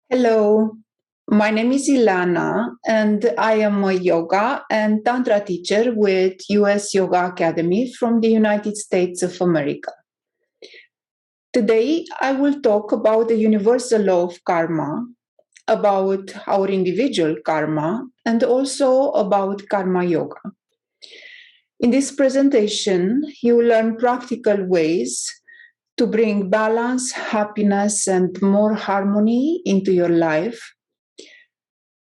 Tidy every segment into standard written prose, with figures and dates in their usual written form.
Hello, my name is Ileana, and I am a yoga and tantra teacher with US Yoga Academy from the United States of America. Today, I will talk about the universal law of karma, about our individual karma, and also about karma yoga. In this presentation, you will learn practical ways to bring balance, happiness, and more harmony into your life.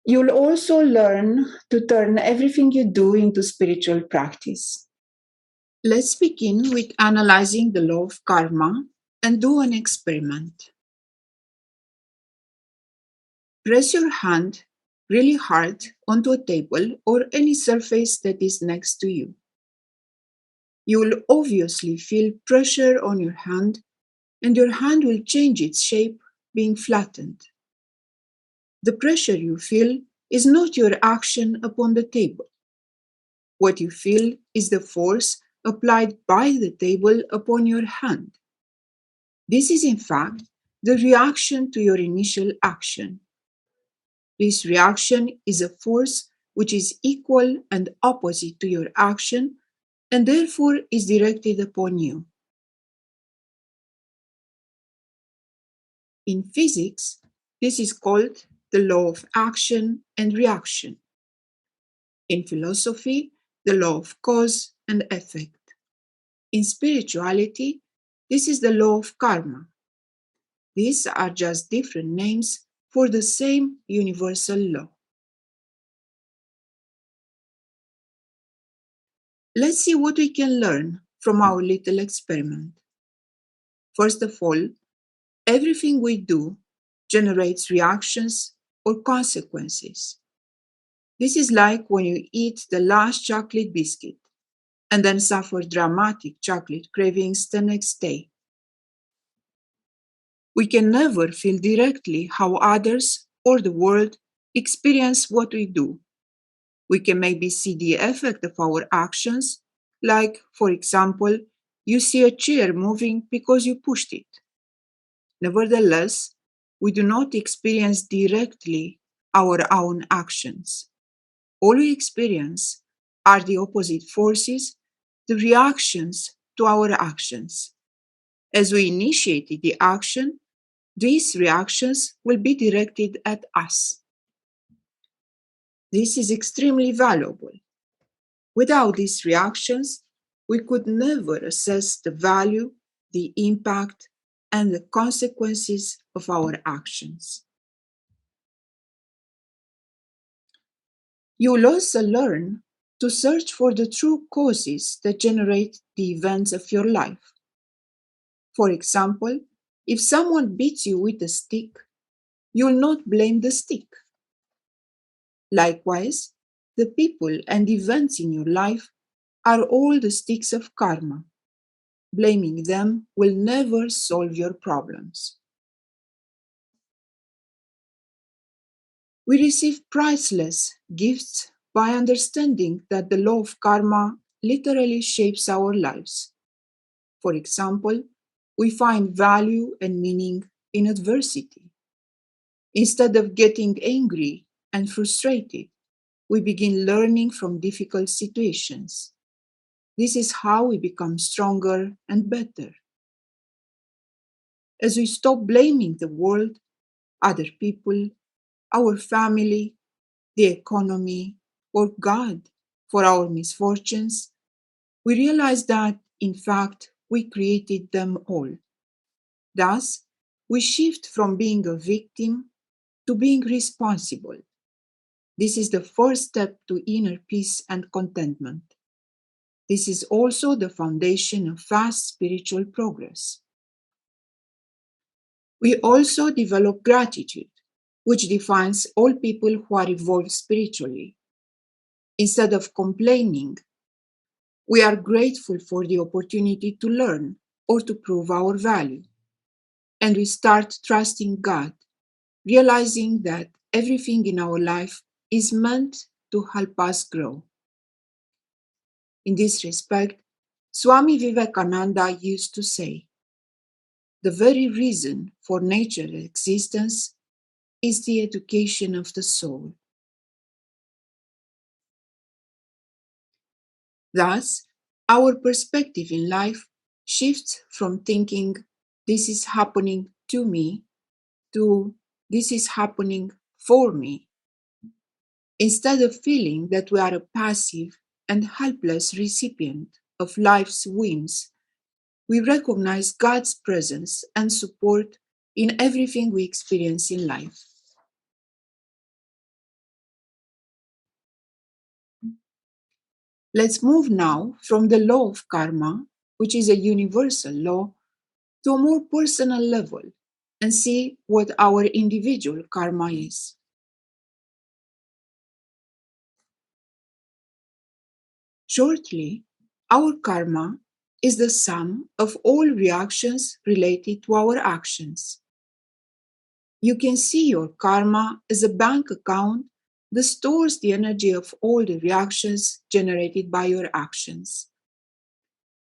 You'll also learn to turn everything you do into spiritual practice. Let's begin with analyzing the law of karma and do an experiment. Press your hand really hard onto a table or any surface that is next to you. You will obviously feel pressure on your hand, and your hand will change its shape, being flattened. The pressure you feel is not your action upon the table. What you feel is the force applied by the table upon your hand. This is, in fact, the reaction to your initial action. This reaction is a force which is equal and opposite to your action and therefore is directed upon you. In physics, this is called the law of action and reaction. In philosophy, the law of cause and effect. In spirituality, this is the law of karma. These are just different names for the same universal law. Let's see what we can learn from our little experiment. First of all, everything we do generates reactions or consequences. This is like when you eat the last chocolate biscuit and then suffer dramatic chocolate cravings the next day. We can never feel directly how others or the world experience what we do. We can maybe see the effect of our actions, like, for example, you see a chair moving because you pushed it. Nevertheless, we do not experience directly our own actions. All we experience are the opposite forces, the reactions to our actions. As we initiated the action, these reactions will be directed at us. This is extremely valuable. Without these reactions, we could never assess the value, the impact, and the consequences of our actions. You will also learn to search for the true causes that generate the events of your life. For example, if someone beats you with a stick, you will not blame the stick. Likewise, the people and events in your life are all the sticks of karma. Blaming them will never solve your problems. We receive priceless gifts by understanding that the law of karma literally shapes our lives. For example, we find value and meaning in adversity. Instead of getting angry and frustrated, we begin learning from difficult situations. This is how we become stronger and better. As we stop blaming the world, other people, our family, the economy, or God for our misfortunes, we realize that, in fact, we created them all. Thus, we shift from being a victim to being responsible. This is the first step to inner peace and contentment. This is also the foundation of fast spiritual progress. We also develop gratitude, which defines all people who are evolved spiritually. Instead of complaining, we are grateful for the opportunity to learn or to prove our value. And we start trusting God, realizing that everything in our life is meant to help us grow. In this respect, Swami Vivekananda used to say, "The very reason for nature's existence is the education of the soul. Thus, our perspective in life shifts from thinking, this is happening to me, to this is happening for me, instead of feeling that we are a passive and helpless recipient of life's whims. We recognize God's presence and support in everything we experience in life. Let's move now from the law of karma, which is a universal law, to a more personal level and see what our individual karma is. Shortly, our karma is the sum of all reactions related to our actions. You can see your karma as a bank account that stores the energy of all the reactions generated by your actions.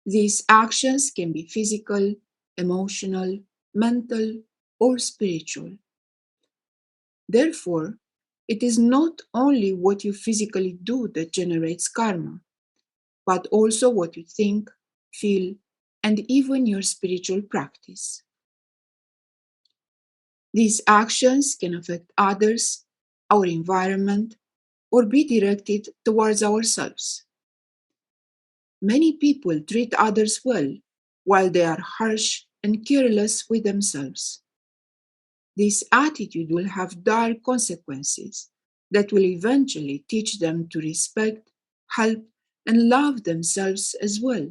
These actions can be physical, emotional, mental, or spiritual. Therefore, it is not only what you physically do that generates karma, but also what you think, feel, and even your spiritual practice. These actions can affect others, our environment, or be directed towards ourselves. Many people treat others well, while they are harsh and careless with themselves. This attitude will have dire consequences that will eventually teach them to respect, help, and love themselves as well.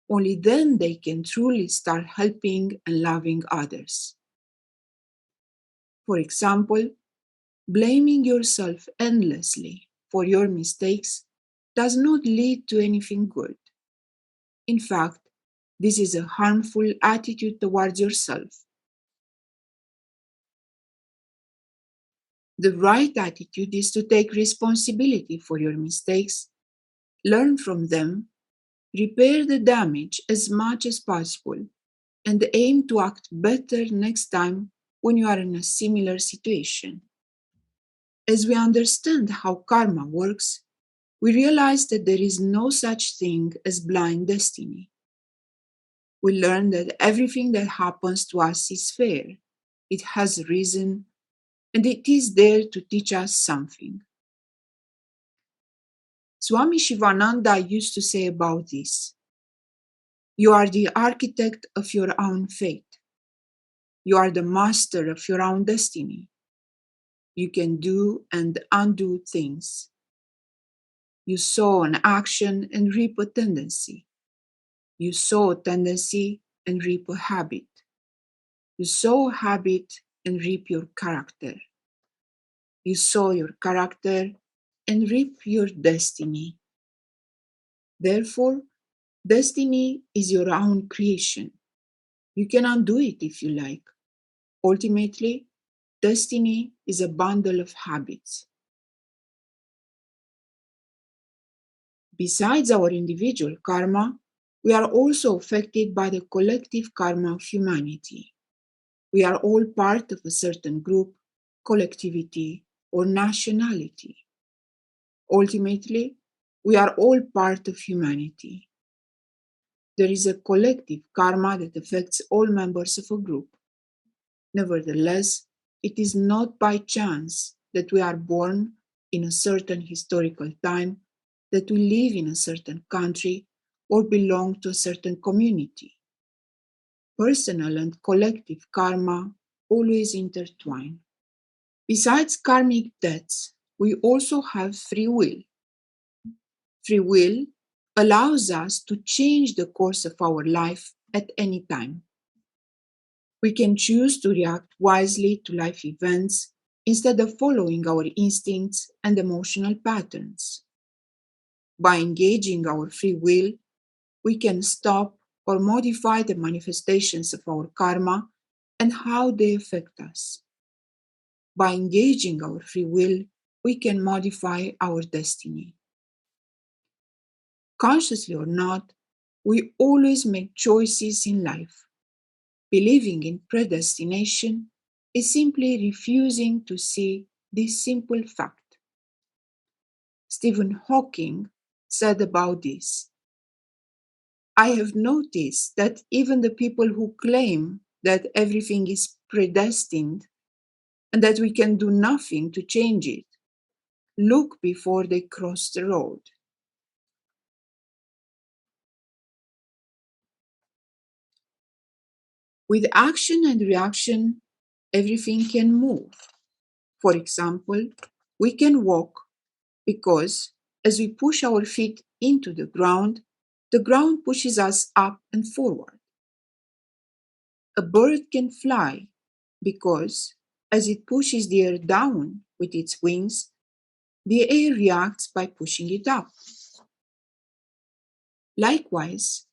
Only then they can truly start helping and loving others. For example, blaming yourself endlessly for your mistakes does not lead to anything good. In fact, this is a harmful attitude towards yourself. The right attitude is to take responsibility for your mistakes, learn from them, repair the damage as much as possible, and aim to act better next time when you are in a similar situation. As we understand how karma works, we realize that there is no such thing as blind destiny. We learn that everything that happens to us is fair, it has a reason, and it is there to teach us something. Swami Shivananda used to say about this: you are the architect of your own fate. You are the master of your own destiny. You can do and undo things. You sow an action and reap a tendency. You sow a tendency and reap a habit. You sow a habit and reap your character. You sow your character and reap your destiny. Therefore, destiny is your own creation. You can undo it if you like. Ultimately, destiny is a bundle of habits. Besides our individual karma, we are also affected by the collective karma of humanity. We are all part of a certain group, collectivity, or nationality. Ultimately, we are all part of humanity. There is a collective karma that affects all members of a group. Nevertheless, it is not by chance that we are born in a certain historical time, that we live in a certain country, or belong to a certain community. Personal and collective karma always intertwine. Besides karmic debts, we also have free will. Free will allows us to change the course of our life at any time. We can choose to react wisely to life events instead of following our instincts and emotional patterns. By engaging our free will, we can stop or modify the manifestations of our karma and how they affect us. By engaging our free will, we can modify our destiny. Consciously or not, we always make choices in life. Believing in predestination is simply refusing to see this simple fact. Stephen Hawking said about this, I have noticed that even the people who claim that everything is predestined and that we can do nothing to change it look before they cross the road. With action and reaction, everything can move. For example, we can walk because as we push our feet into the ground pushes us up and forward. A bird can fly because as it pushes the air down with its wings, the air reacts by pushing it up. Likewise,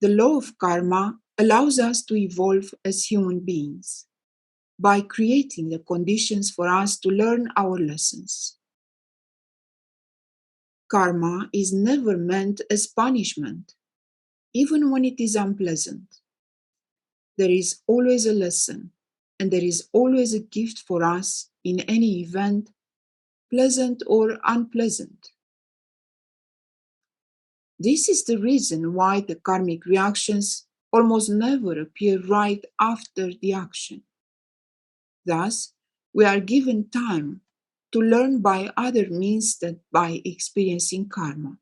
the law of karma allows us to evolve as human beings by creating the conditions for us to learn our lessons. Karma is never meant as punishment, even when it is unpleasant. There is always a lesson, and there is always a gift for us in any event, pleasant or unpleasant. This is the reason why the karmic reactions almost never appear right after the action. Thus, we are given time to learn by other means than by experiencing karma.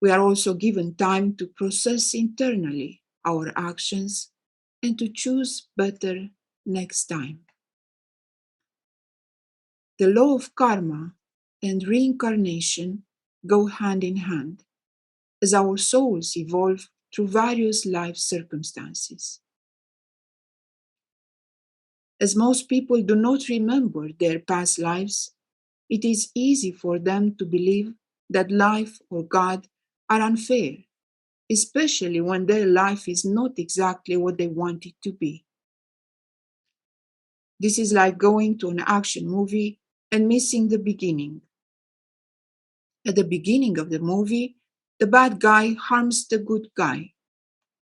We are also given time to process internally our actions and to choose better next time. The law of karma and reincarnation go hand in hand as our souls evolve through various life circumstances. As most people do not remember their past lives, it is easy for them to believe that life or God are unfair, especially when their life is not exactly what they want it to be. This is like going to an action movie and missing the beginning. At the beginning of the movie, the bad guy harms the good guy,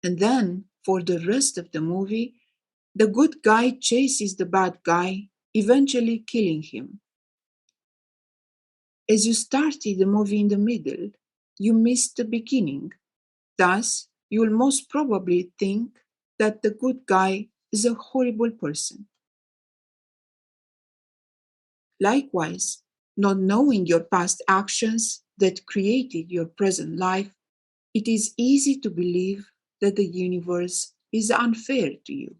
and then for the rest of the movie, the good guy chases the bad guy, eventually killing him. As you started the movie in the middle, you missed the beginning. Thus, you will most probably think that the good guy is a horrible person. Likewise, not knowing your past actions that created your present life, it is easy to believe that the universe is unfair to you.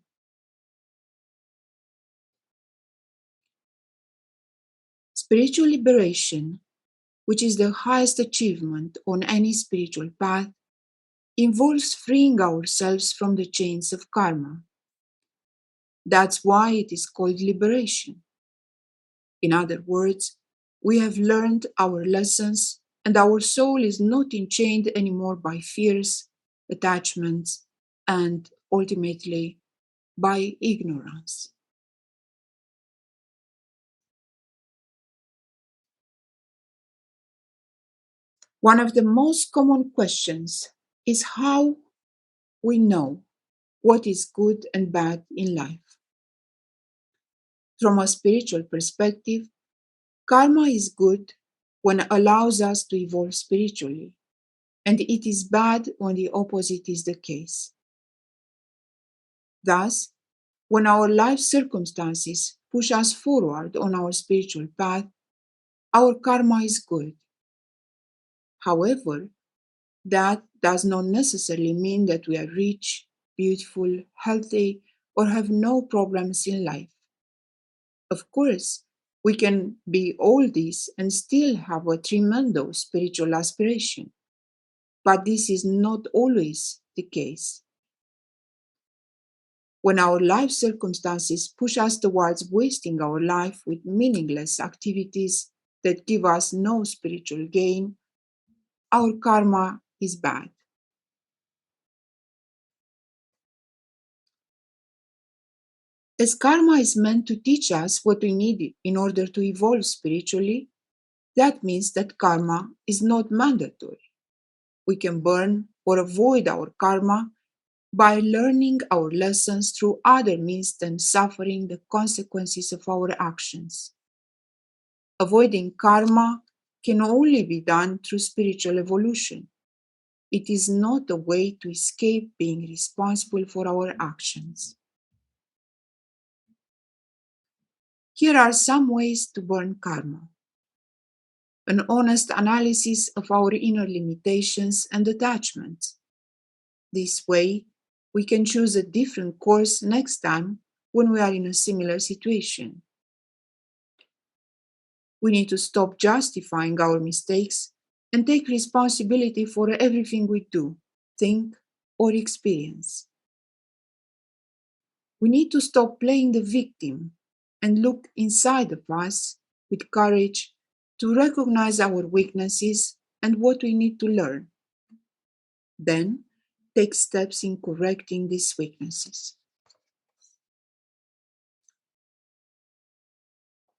Spiritual liberation, which is the highest achievement on any spiritual path, involves freeing ourselves from the chains of karma. That's why it is called liberation. In other words, we have learned our lessons and our soul is not enchained anymore by fears, attachments, and ultimately by ignorance. One of the most common questions is how we know what is good and bad in life. From a spiritual perspective, karma is good when it allows us to evolve spiritually, and it is bad when the opposite is the case. Thus, when our life circumstances push us forward on our spiritual path, our karma is good. However, that does not necessarily mean that we are rich, beautiful, healthy, or have no problems in life. Of course, we can be all this and still have a tremendous spiritual aspiration, but this is not always the case. When our life circumstances push us towards wasting our life with meaningless activities that give us no spiritual gain, our karma is bad. As karma is meant to teach us what we need in order to evolve spiritually, that means that karma is not mandatory. We can burn or avoid our karma by learning our lessons through other means than suffering the consequences of our actions. Avoiding karma can only be done through spiritual evolution. It is not a way to escape being responsible for our actions. Here are some ways to burn karma: an honest analysis of our inner limitations and attachments. This way, we can choose a different course next time when we are in a similar situation. We need to stop justifying our mistakes and take responsibility for everything we do, think, or experience. We need to stop playing the victim and look inside of us with courage to recognize our weaknesses and what we need to learn. Then, take steps in correcting these weaknesses.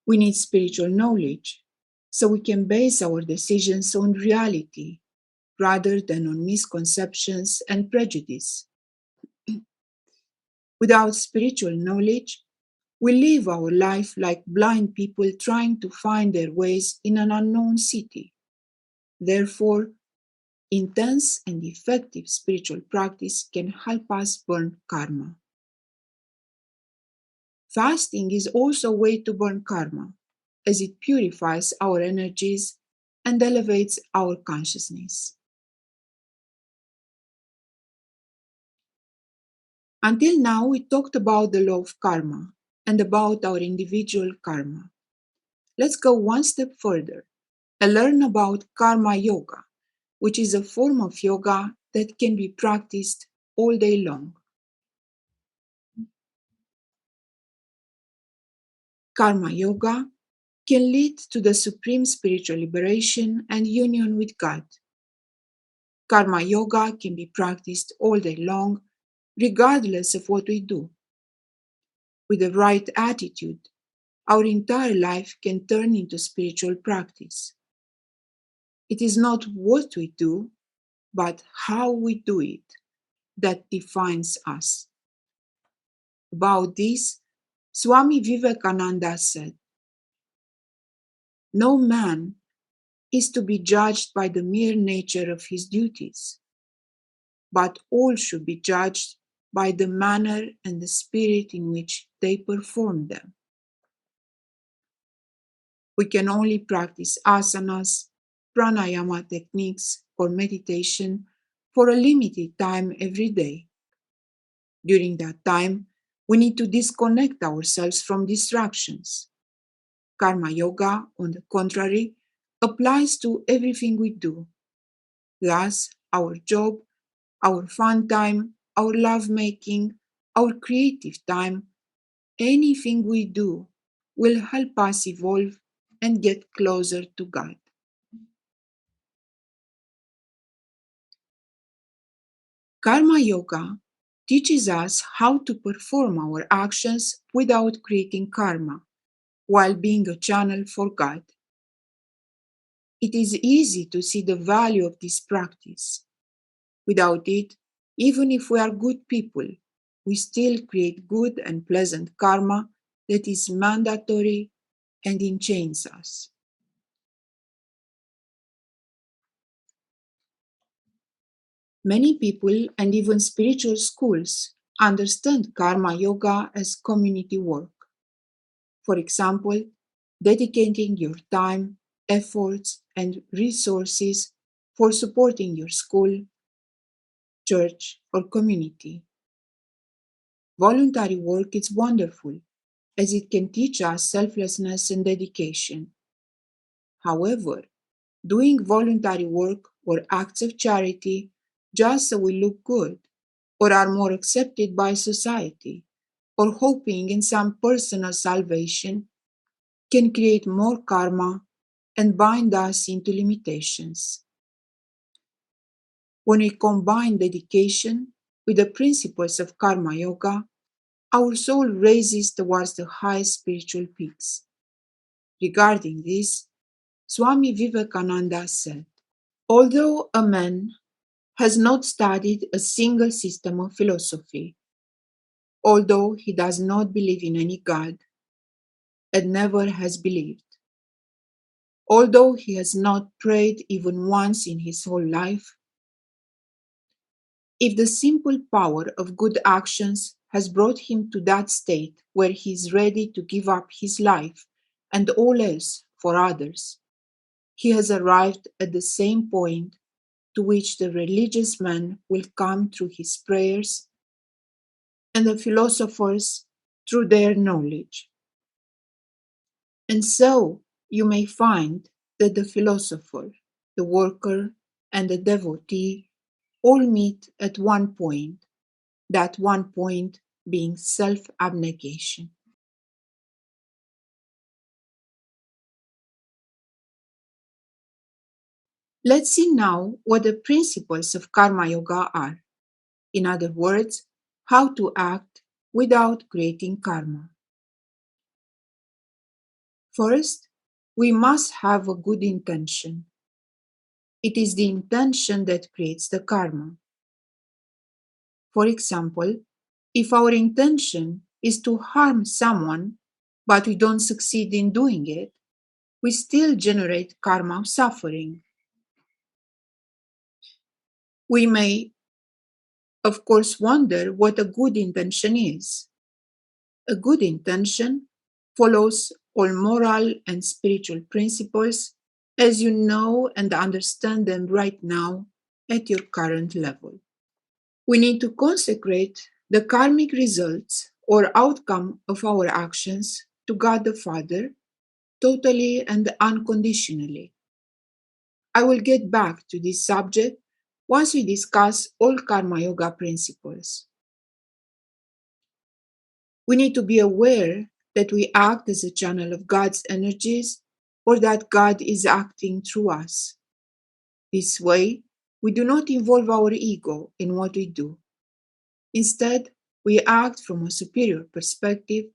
We need spiritual knowledge so we can base our decisions on reality rather than on misconceptions and prejudice. Without spiritual knowledge, we live our life like blind people trying to find their ways in an unknown city. Therefore, intense and effective spiritual practice can help us burn karma. Fasting is also a way to burn karma, as it purifies our energies and elevates our consciousness. Until now, we talked about the law of karma and about our individual karma. Let's go one step further and learn about karma yoga, which is a form of yoga that can be practiced all day long. Karma yoga can lead to the supreme spiritual liberation and union with God. Karma yoga can be practiced all day long, regardless of what we do. With the right attitude, our entire life can turn into spiritual practice. It is not what we do, but how we do it that defines us. About this, Swami Vivekananda said, "No man is to be judged by the mere nature of his duties, but all should be judged by the manner and the spirit in which they perform them." We can only practice asanas, pranayama techniques, or meditation for a limited time every day. During that time, we need to disconnect ourselves from distractions. Karma yoga, on the contrary, applies to everything we do. Thus, our job, our fun time, our lovemaking, our creative time, anything we do will help us evolve and get closer to God. Karma yoga teaches us how to perform our actions without creating karma, while being a channel for God. It is easy to see the value of this practice. Without it, even if we are good people, we still create good and pleasant karma that is mandatory and enchains us. Many people and even spiritual schools understand karma yoga as community work. For example, dedicating your time, efforts, and resources for supporting your school, church, or community. Voluntary work is wonderful as it can teach us selflessness and dedication. However, doing voluntary work or acts of charity just so we look good or are more accepted by society or hoping in some personal salvation can create more karma and bind us into limitations. When we combine dedication with the principles of karma yoga, our soul raises towards the highest spiritual peaks. Regarding this, Swami Vivekananda said, "Although a man has not studied a single system of philosophy, although he does not believe in any God and never has believed. Although he has not prayed even once in his whole life, if the simple power of good actions has brought him to that state where he is ready to give up his life and all else for others, he has arrived at the same point to which the religious man will come through his prayers and the philosophers through their knowledge. And so you may find that the philosopher, the worker, and the devotee all meet at one point, that one point being self abnegation. Let's see now what the principles of Karma Yoga are. In other words, how to act without creating karma. First, we must have a good intention. It is the intention that creates the karma. For example, if our intention is to harm someone, but we don't succeed in doing it, we still generate karma of suffering. We may, of course, wonder what a good intention is. A good intention follows all moral and spiritual principles as you know and understand them right now at your current level. We need to consecrate the karmic results or outcome of our actions to God the Father totally and unconditionally. I will get back to this subject once we discuss all Karma Yoga principles. We need to be aware that we act as a channel of God's energies or that God is acting through us. This way, we do not involve our ego in what we do. Instead, we act from a superior perspective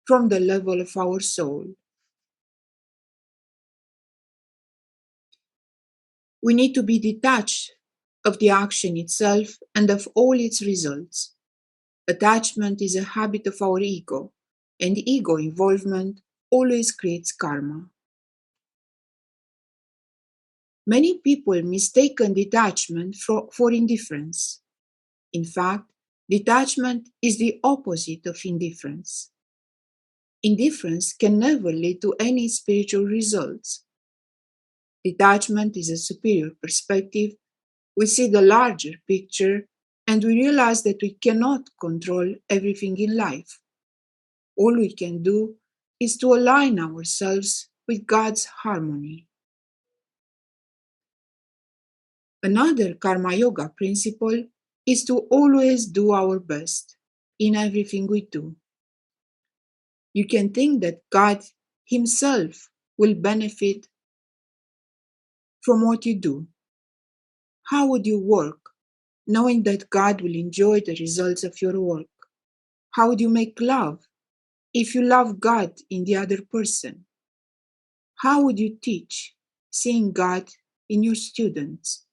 from the level of our soul. We need to be detached of the action itself and of all its results. Attachment is a habit of our ego, and ego involvement always creates karma. Many people mistaken detachment for indifference. In fact, detachment is the opposite of indifference. Indifference can never lead to any spiritual results. Detachment is a superior perspective. We see the larger picture and we realize that we cannot control everything in life. All we can do is to align ourselves with God's harmony. Another Karma Yoga principle is to always do our best in everything we do. You can think that God Himself will benefit from what you do. How would you work knowing that God will enjoy the results of your work? How would you make love if you love God in the other person? How would you teach seeing God in your students?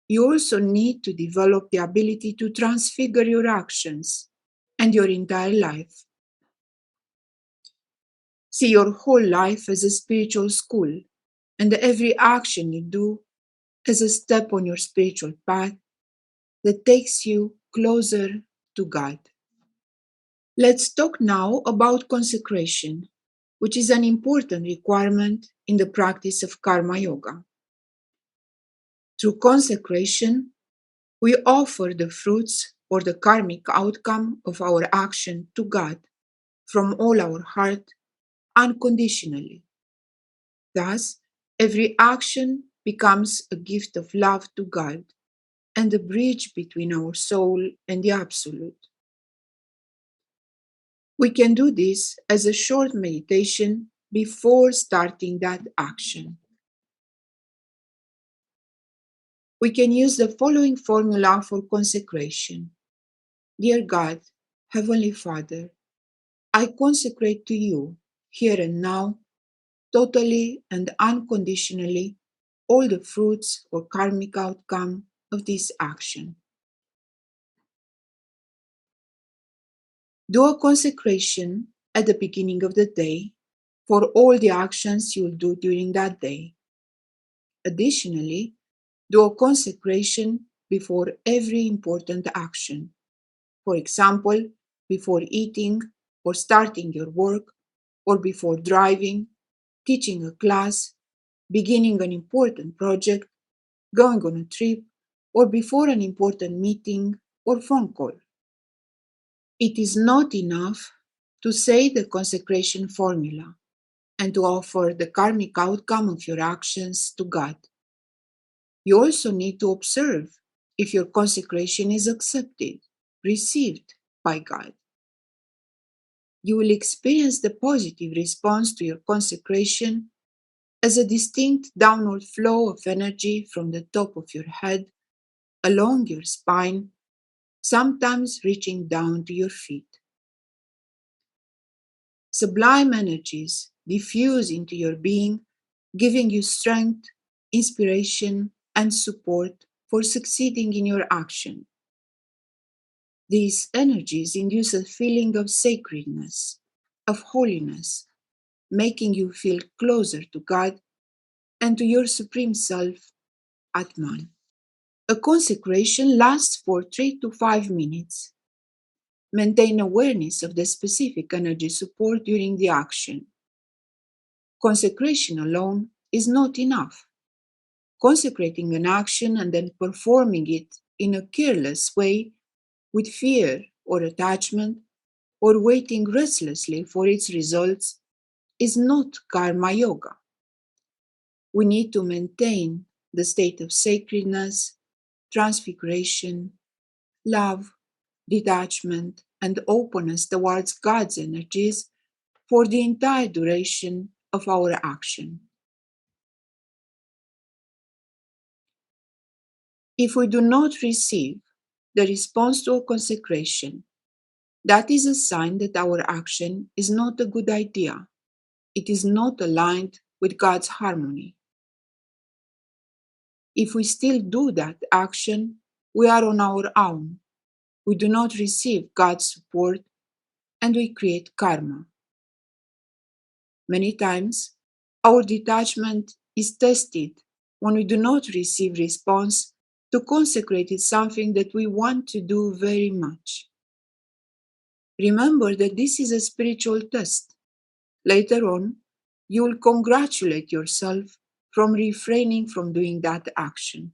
You also need to develop the ability to transfigure your actions and your entire life. See your whole life as a spiritual school, and every action you do as a step on your spiritual path that takes you closer to God. Let's talk now about consecration, which is an important requirement in the practice of Karma Yoga. Through consecration, we offer the fruits or the karmic outcome of our action to God from all our heart unconditionally. Thus, every action becomes a gift of love to God and a bridge between our soul and the Absolute. We can do this as a short meditation before starting that action. We can use the following formula for consecration. Dear God, Heavenly Father, I consecrate to you, here and now, totally and unconditionally, all the fruits or karmic outcome of this action. Do a consecration at the beginning of the day for all the actions you'll do during that day. Additionally, do a consecration before every important action. For example, before eating or starting your work, or before driving, teaching a class, beginning an important project, going on a trip, or before an important meeting or phone call. It is not enough to say the consecration formula and to offer the karmic outcome of your actions to God. You also need to observe if your consecration is accepted, received by God. You will experience the positive response to your consecration as a distinct downward flow of energy from the top of your head, along your spine, sometimes reaching down to your feet. Sublime energies diffuse into your being, giving you strength, inspiration, and support for succeeding in your action. These energies induce a feeling of sacredness, of holiness, making you feel closer to God and to your Supreme Self, ATMAN. A consecration lasts for 3 to 5 minutes. Maintain awareness of the specific energy support during the action. Consecration alone is not enough. Consecrating an action and then performing it in a careless way with fear or attachment or waiting restlessly for its results is not karma yoga. We need to maintain the state of sacredness, transfiguration, love, detachment, and openness towards God's energies for the entire duration of our action. If we do not receive the response to a consecration, that is a sign that our action is not a good idea. It is not aligned with God's harmony. If we still do that action, we are on our own. We do not receive God's support and we create karma. Many times, our detachment is tested when we do not receive response to consecrated something that we want to do very much. Remember that this is a spiritual test. Later on, you will congratulate yourself from refraining from doing that action.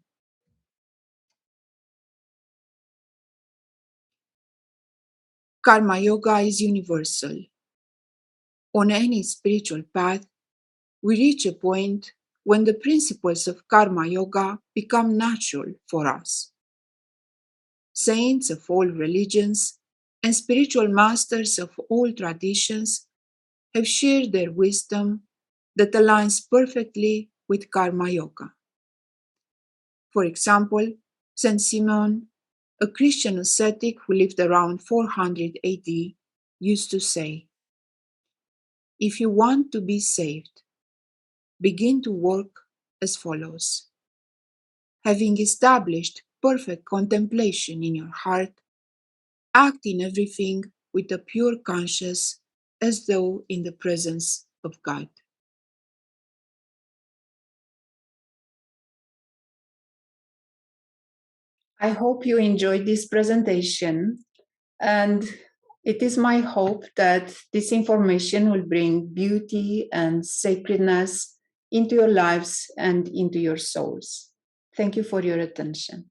Karma yoga is universal. On any spiritual path, we reach a point when the principles of karma yoga become natural for us. Saints of all religions and spiritual masters of all traditions have shared their wisdom that aligns perfectly with karma yoga. For example, Saint Simon, a Christian ascetic who lived around 400 AD, used to say, "If you want to be saved, begin to work as follows. Having established perfect contemplation in your heart, act in everything with a pure conscience as though in the presence of God." I hope you enjoyed this presentation, and it is my hope that this information will bring beauty and sacredness into your lives and into your souls. Thank you for your attention.